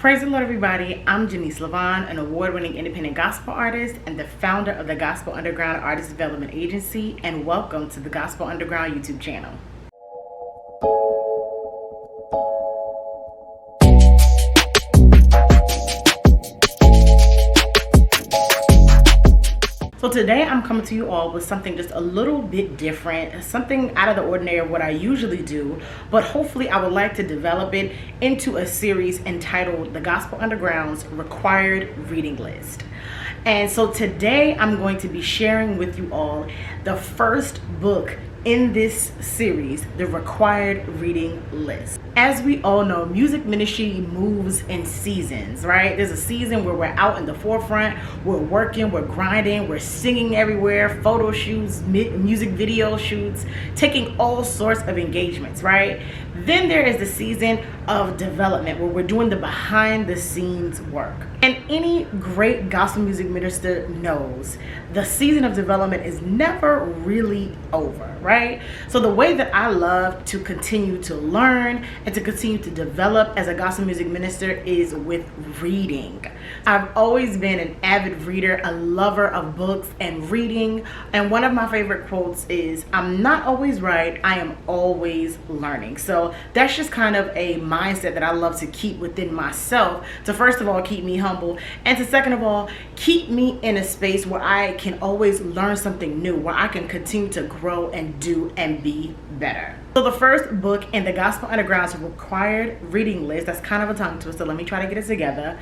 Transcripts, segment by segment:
Praise the Lord, everybody. I'm JENISE, an award-winning independent gospel artist and the founder of the Gospel Underground Artist Development Agency, and welcome to the Gospel Underground YouTube channel. So today I'm coming to you all with something just a little bit different, something out of the ordinary of what I usually do, but hopefully I would like to develop it into a series entitled The Gospel Underground's Required Reading List. And so today I'm going to be sharing with you all the first book in this series, the required reading list. As we all know, music ministry moves in seasons, right? There's a season where we're out in the forefront, we're working, we're grinding, we're singing everywhere, photo shoots, music video shoots, taking all sorts of engagements, right? Then there is the season of development where we're doing the behind the scenes work. And any great gospel music minister knows the season of development is never really over, right? So the way that I love to continue to learn and to continue to develop as a gospel music minister is with reading. I've always been an avid reader, a lover of books and reading. And one of my favorite quotes is, "I'm not always right, I am always learning." So that's just kind of a mindset that I love to keep within myself to, first of all, keep me humble, and to, second of all, keep me in a space where I can always learn something new, where I can continue to grow and do and be better. So the first book in the Gospel Underground's required reading list, that's kind of a tongue twister, let me try to get it together.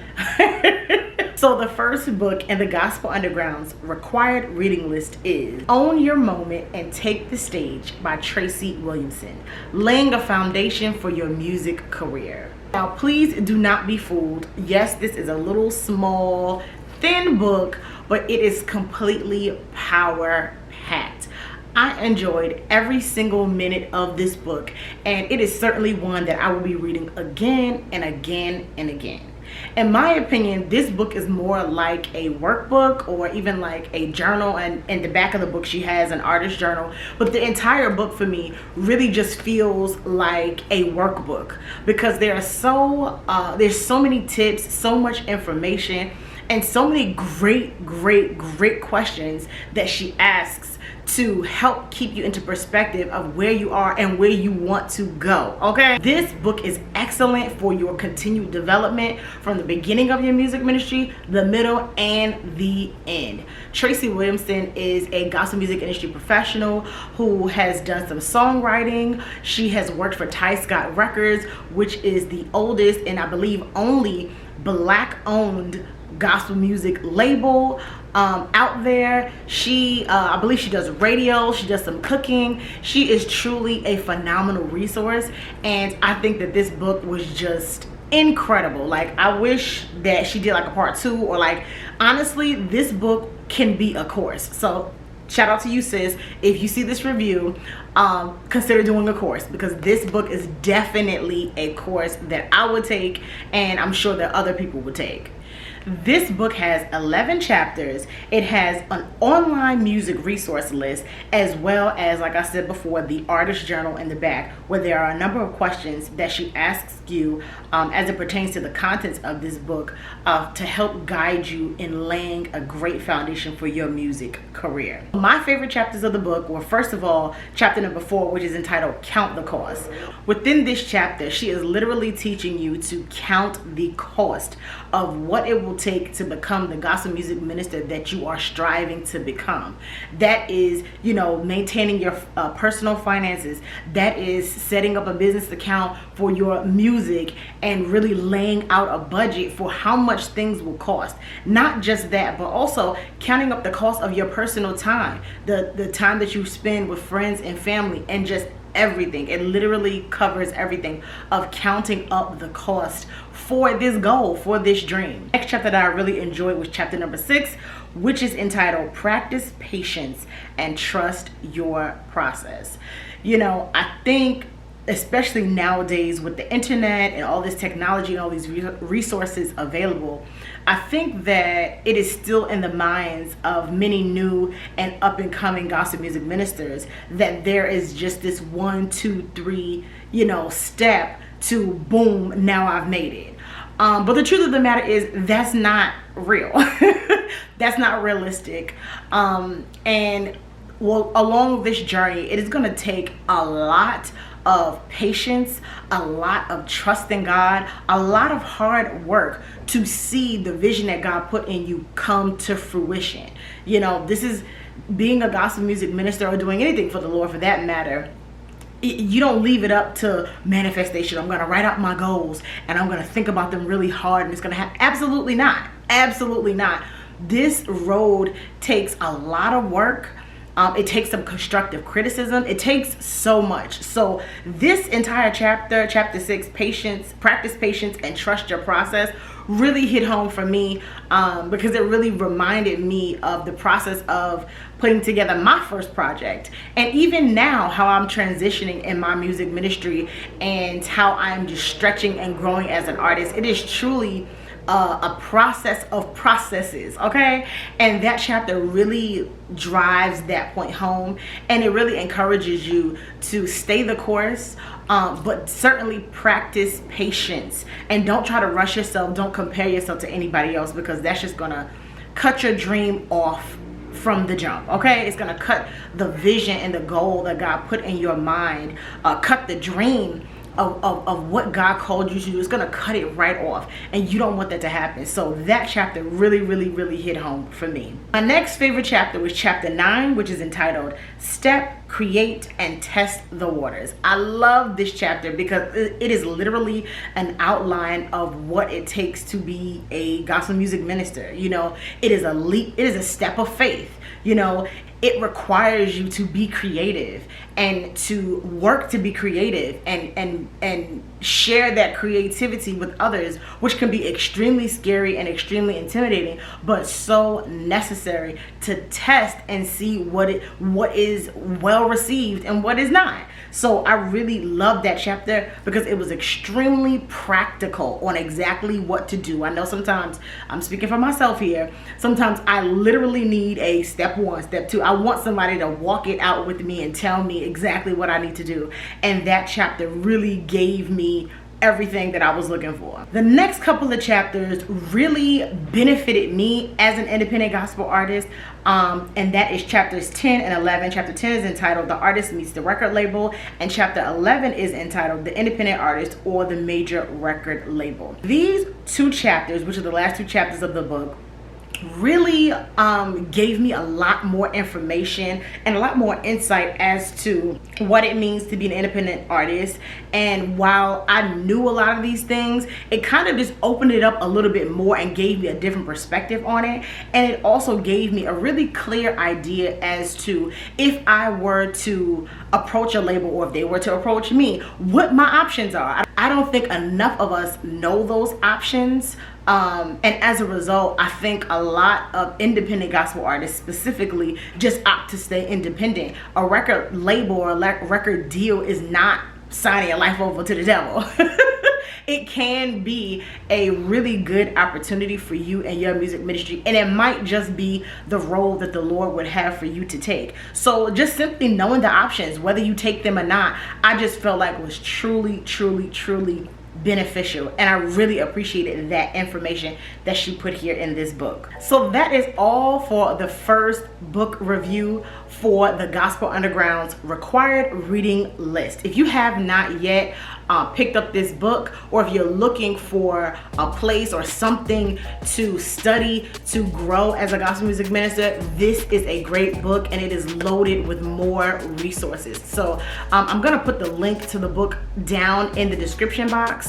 So the first book in the Gospel Underground's required reading list is Own Your Moment and Take the Stage by Tracy Williamson, laying a foundation for your music career. Now, please do not be fooled. Yes, this is a little small, thin book, but it is completely power-packed. I enjoyed every single minute of this book, and it is certainly one that I will be reading again and again and again. In my opinion, this book is more like a workbook or even like a journal, and in the back of the book she has an artist journal, but the entire book for me really just feels like a workbook because there's so many tips, so much information, and so many great questions that she asks to help keep you into perspective of where you are and where you want to go, okay? This book is excellent for your continued development from the beginning of your music ministry, the middle, and the end. Tracy Williamson is a gospel music industry professional who has done some songwriting. She has worked for Ty Scott Records, which is the oldest and I believe only Black-owned gospel music label out there. I believe she does radio, she does some cooking. She is truly a phenomenal resource, and I think that this book was just incredible. Like, I wish that she did like a part 2, or like, honestly, this book can be a course. So shout out to you, sis. If you see this review, consider doing a course, because this book is definitely a course that I would take, and I'm sure that other people would take. This book has 11 chapters. It has an online music resource list, as well as, like I said before, the artist journal in the back, where there are a number of questions that she asks you as it pertains to the contents of this book to help guide you in laying a great foundation for your music career. My favorite chapters of the book were, first of all, chapter number 4, which is entitled Count the Cost. Within this chapter, she is literally teaching you to count the cost of what it will take to become the gospel music minister that you are striving to become. That is, maintaining your personal finances. That is setting up a business account for your music and really laying out a budget for how much things will cost. Not just that, but also counting up the cost of your personal time, the time that you spend with friends and family, and just everything. It literally covers everything of counting up the cost for this goal, for this dream. Next chapter that I really enjoyed was chapter number 6, which is entitled Practice Patience and Trust Your Process. I think, especially nowadays with the internet and all this technology and all these resources available, I think that it is still in the minds of many new and up and coming gospel music ministers that there is just this 1, 2, 3, step to boom, now I've made it. But the truth of the matter is that's not real. That's not realistic. And well, along this journey, it is going to take a lot of patience, a lot of trust in God, a lot of hard work to see the vision that God put in you come to fruition. You know, this is being a gospel music minister or doing anything for the Lord for that matter. You don't leave it up to manifestation. I'm going to write out my goals and I'm going to think about them really hard and it's going to happen. Absolutely not. Absolutely not. This road takes a lot of work. It takes some constructive criticism. It takes so much. So this entire chapter, chapter 6, patience, practice patience and trust your process, really hit home for me because it really reminded me of the process of putting together my first project. And even now, how I'm transitioning in my music ministry and how I'm just stretching and growing as an artist. It is truly a process of processes, okay? And that chapter really drives that point home, and it really encourages you to stay the course, but certainly practice patience and don't try to rush yourself. Don't compare yourself to anybody else because that's just gonna cut your dream off from the jump, okay? It's gonna cut the vision and the goal that God put in your mind, cut the dream of what God called you to do. Is going to cut it right off, and you don't want that to happen. So that chapter really, really, really hit home for me. My next favorite chapter was chapter 9, which is entitled Step, Create, and Test the Waters. I love this chapter because it is literally an outline of what it takes to be a gospel music minister. You know, it is a leap, it is a step of faith. You know, it requires you to be creative and to work to be creative and share that creativity with others, which can be extremely scary and extremely intimidating, but so necessary to test and see what is well received and what is not. So I really love that chapter because it was extremely practical on exactly what to do. I know sometimes, I'm speaking for myself here, sometimes I literally need a step 1, step 2. I want somebody to walk it out with me and tell me exactly what I need to do. And that chapter really gave me everything that I was looking for. The next couple of chapters really benefited me as an independent gospel artist, and that is chapters 10 and 11. Chapter 10 is entitled The Artist Meets the Record Label, and chapter 11 is entitled The Independent Artist or the Major Record Label. These two chapters, which are the last two chapters of the book, really gave me a lot more information and a lot more insight as to what it means to be an independent artist. And while I knew a lot of these things, it kind of just opened it up a little bit more and gave me a different perspective on it. And it also gave me a really clear idea as to if I were to approach a label or if they were to approach me, what my options are. I don't think enough of us know those options. And as a result, I think a lot of independent gospel artists specifically just opt to stay independent. A record label or a record deal is not signing your life over to the devil. It can be a really good opportunity for you and your music ministry, and it might just be the role that the Lord would have for you to take. So just simply knowing the options, whether you take them or not, I just felt like was truly, truly, truly beneficial, and I really appreciated that information that she put here in this book. So that is all for the first book review for the Gospel Underground's required reading list. If you have not yet picked up this book, or if you're looking for a place or something to study to grow as a gospel music minister, this is a great book, and it is loaded with more resources. So I'm gonna put the link to the book down in the description box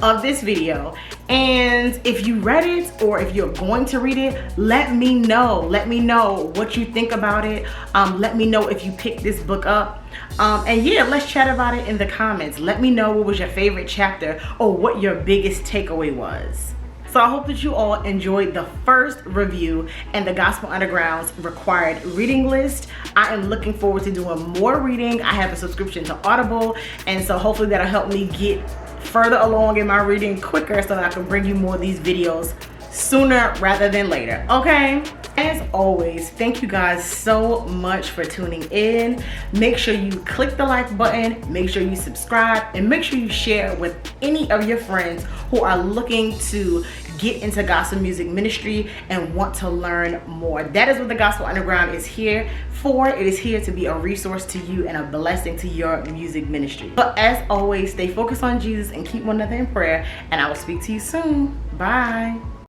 of this video, and if you read it or if you're going to read it, let me know what you think about it. Let me know if you picked this book up, and yeah, let's chat about it in the comments. Let me know what was your favorite chapter or what your biggest takeaway was. So I hope that you all enjoyed the first review and the Gospel Underground's required reading list. I am looking forward to doing more reading. I have a subscription to Audible, and so hopefully that'll help me get further along in my reading quicker so that I can bring you more of these videos sooner rather than later, okay? As always, thank you guys so much for tuning in. Make sure you click the like button, make sure you subscribe, and make sure you share with any of your friends who are looking to get into gospel music ministry and want to learn more. That is what the Gospel Underground is here for. It is here to be a resource to you and a blessing to your music ministry. But as always, stay focused on Jesus and keep one another in prayer, and I will speak to you soon. Bye.